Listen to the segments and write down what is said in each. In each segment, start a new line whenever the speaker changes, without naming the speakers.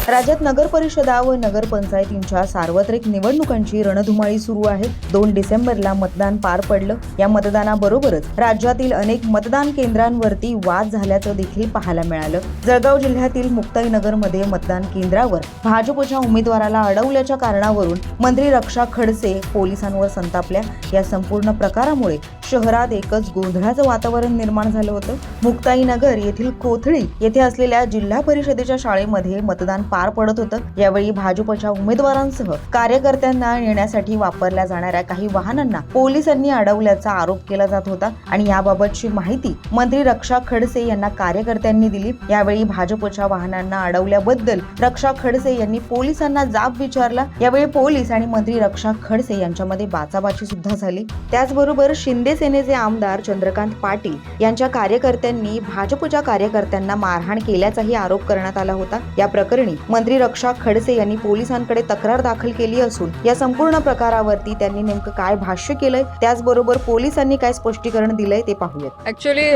राज्यात नगर परिषदा व नगरपंचायतींच्या सार्वत्रिक निवडणुकांची रणधुमाळी सुरू आहे। 2 डिसेंबरला मतदान पार पडलं। या मतदानाबरोबरच राज्यातील अनेक मतदान केंद्रांवरती वाद झाल्याचं देखील पाहायला मिळालं। जळगाव जिल्ह्यातील मुक्ताईनगरमध्ये मतदान केंद्रावर भाजपच्या उमेदवाराला अडवल्याच्या कारणावरून मंत्री रक्षा खडसे पोलिसांवर संतापल्या। या संपूर्ण प्रकारामुळे शहरात एकच गोंधळाचं वातावरण निर्माण झालं होतं। मुक्ताईनगर येथील कोथळी येथे असलेल्या जिल्हा परिषदेच्या शाळेमध्ये मतदान पार पडत होतं। यावेळी भाजपच्या उमेदवारांसह कार्यकर्त्यांना नेण्यासाठी वापरल्या जाणाऱ्या काही वाहनांना पोलिसांनी अडवल्याचा आरोप केला जात होता आणि याबाबतची माहिती मंत्री रक्षा खडसे यांना कार्यकर्त्यांनी दिली। यावेळी भाजपच्या वाहनांना अडवल्याबद्दल रक्षा खडसे यांनी पोलिसांना जाब विचारला। यावेळी पोलीस आणि मंत्री रक्षा खडसे यांच्यामध्ये बाचाबाची सुद्धा झाली। त्याचबरोबर शिंदे सेनेचे आमदार चंद्रकांत पाटील यांच्या कार्यकर्त्यांनी भाजपच्या कार्यकर्त्यांना मारहाण केल्याचाही आरोप करण्यात आला होता। या प्रकरणी मंत्री रक्षा खडसे यांनी पोलिसांकडे तक्रार दाखल केली असून या संपूर्ण प्रकारावरती त्यांनी नेमकं काय भाष्य केलंय, त्याचबरोबर पोलिसांनी काय स्पष्टीकरण दिलंय ते पाहूयात।
ऍक्च्युली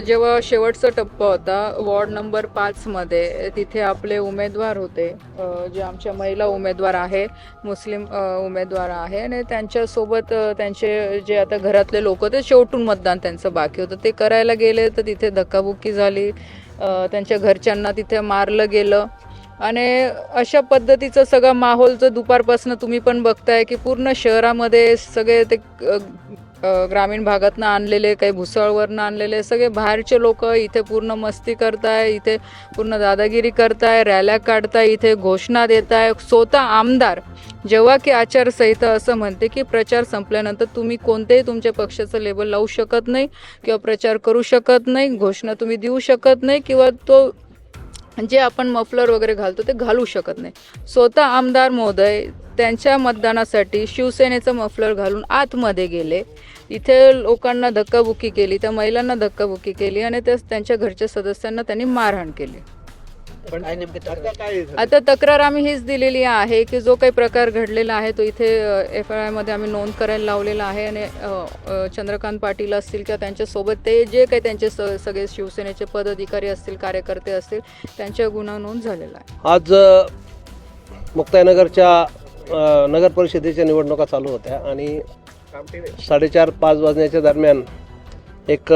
जेव्हा शेवटचा टप्पा होता वॉर्ड नंबर 5 मध्ये, तिथे आपले उमेदवार होते, जे आमच्या महिला उमेदवार आहे, मुस्लिम उमेदवार आहे आणि त्यांच्यासोबत त्यांचे जे आता घरातले लोक होते, शेवटून मतदान त्यांचं बाकी होतं, ते करायला गेले तर तिथे धक्काबुक्की झाली, त्यांच्या घरच्यांना तिथे मारलं गेलं आणि अशा पद्धतीचं सगळं माहोल जो दुपारपासून तुम्ही पण बघताय की पूर्ण शहरामध्ये सगळे ते ग्रामीण भागातनं आणलेले, काही भुसावळवरनं आणलेले सगळे बाहेरचे लोक इथे पूर्ण मस्ती करताय, इथे पूर्ण दादागिरी करताय, रॅल्या काढताय, इथे घोषणा देताय। स्वतः आमदार जेव्हा की आचारसंहिता असं म्हणते की प्रचार संपल्यानंतर तुम्ही कोणतेही तुमच्या पक्षाचं लेबल लावू शकत नाही किंवा प्रचार करू शकत नाही, घोषणा तुम्ही देऊ शकत नाही किंवा तो जे आपण मफलर वगैरे घालतो ते घालू शकत नाही। स्वतः आमदार महोदय त्यांच्या मतदानासाठी शिवसेनेचं मफलर घालून आतमध्ये गेले, इथे लोकांना धक्काबुक्की केली, त्या महिलांना धक्काबुक्की केली आणि त्यांच्या घरच्या सदस्यांना त्यांनी मारहाण केली। आता तक्रार आम्ही हीच दिलेली आहे की जो काही प्रकार घडलेला आहे तो इथे FIR मध्ये आम्ही नोंद करायला लावलेला आहे आणि चंद्रकांत पाटील असतील किंवा त्यांच्यासोबत ते जे काही त्यांचे सगळे शिवसेनेचे पदाधिकारी असतील, कार्यकर्ते असतील, त्यांच्या गुन्हा नोंद झालेला आहे।
आज मुक्ताईनगरच्या नगर परिषदेच्या निवडणुका चालू होत्या आणि 4:30-5 वाजण्याच्या दरम्यान एक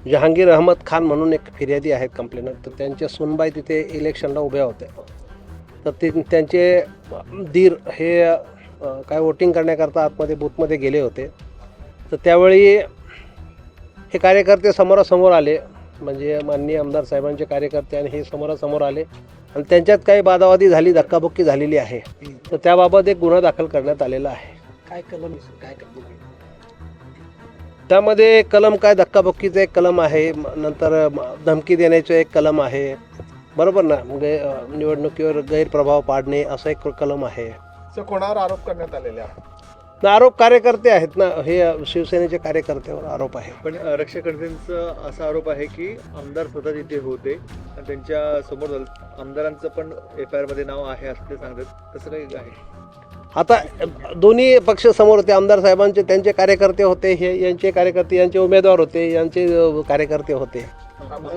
जहांगीर अहमद खान म्हणून एक फिर्यादी आहेत कंप्लेनर, तर त्यांच्या सुनबाई तिथे इलेक्शनला उभ्या होत्या। तर त्यांचे दीर हे काय वोटिंग करण्याकरता आतमध्ये बूथमध्ये गेले होते। तर त्यावेळी हे कार्यकर्ते समोरासमोर आले, म्हणजे माननीय आमदार साहेबांचे कार्यकर्ते, आणि हे समोरासमोर आले आणि त्यांच्यात काही वादावादी झाली, धक्काबुक्की झालेली आहे। तर त्याबाबत एक गुन्हा दाखल करण्यात आलेला आहे।
काय कलम काय
त्यामध्ये कलम काय, धक्काबुक्कीचं एक कलम आहे, नंतर धमकी देण्याचं एक कलम आहे, बरोबर ना, निवडणुकीवर गैरप्रभाव पाडणे असं एक कलम आहे।
कोणावर आरोप करण्यात आलेले आहे?
आरोप कार्यकर्ते आहेत ना, हे शिवसेनेचे कार्यकर्त्यावर आरोप आहे।
पण रक्षा खडसेंचा असा आरोप आहे की आमदार स्वतः तिथे होते आणि त्यांच्या समोर आमदारांचं पण FIR मध्ये नाव आहे असं ते सांगतात, तसं काही आहे?
आता दोन्ही पक्ष समोर होते, आमदार साहेबांचे त्यांचे कार्यकर्ते होते, हे यांचे कार्यकर्ते, यांचे उमेदवार होते, यांचे कार्यकर्ते होते,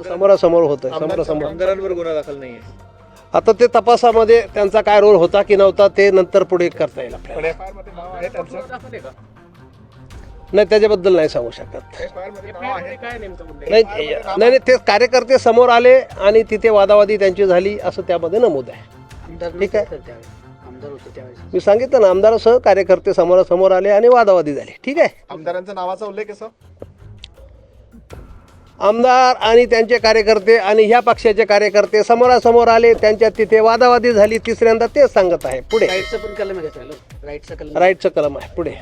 समोरासमोर होतं, समोरासमोर।
आमदारांवर गुन्हा दाखल नाही आहे?
आता ते तपासामध्ये त्यांचा काय रोल होता की नव्हता ते नंतर पुढे करता येईल आपल्याला। नाही, त्याच्याबद्दल नाही सांगू शकत। नाही, ते कार्यकर्ते समोर आले आणि तिथे वादावादी त्यांची झाली असं त्यामध्ये नमूद आहे। ठीक आहे, मी सांगितलं ना, आमदारासह कार्यकर्ते समोरासमोर आले आणि वादावादी झाली। ठीक आहे,
आमदारांचा नावाचा उल्लेख आहे सर?
आमदार आणि त्यांचे कार्यकर्ते आणि ह्या पक्षाचे कार्यकर्ते समोरासमोर आले, त्यांच्यात तिथे वादावादी झाली, तिसऱ्यांदा तेच सांगत आहे। पुढे
राईटचं पण कलम आहे,
राईटचं कलम आहे पुढे।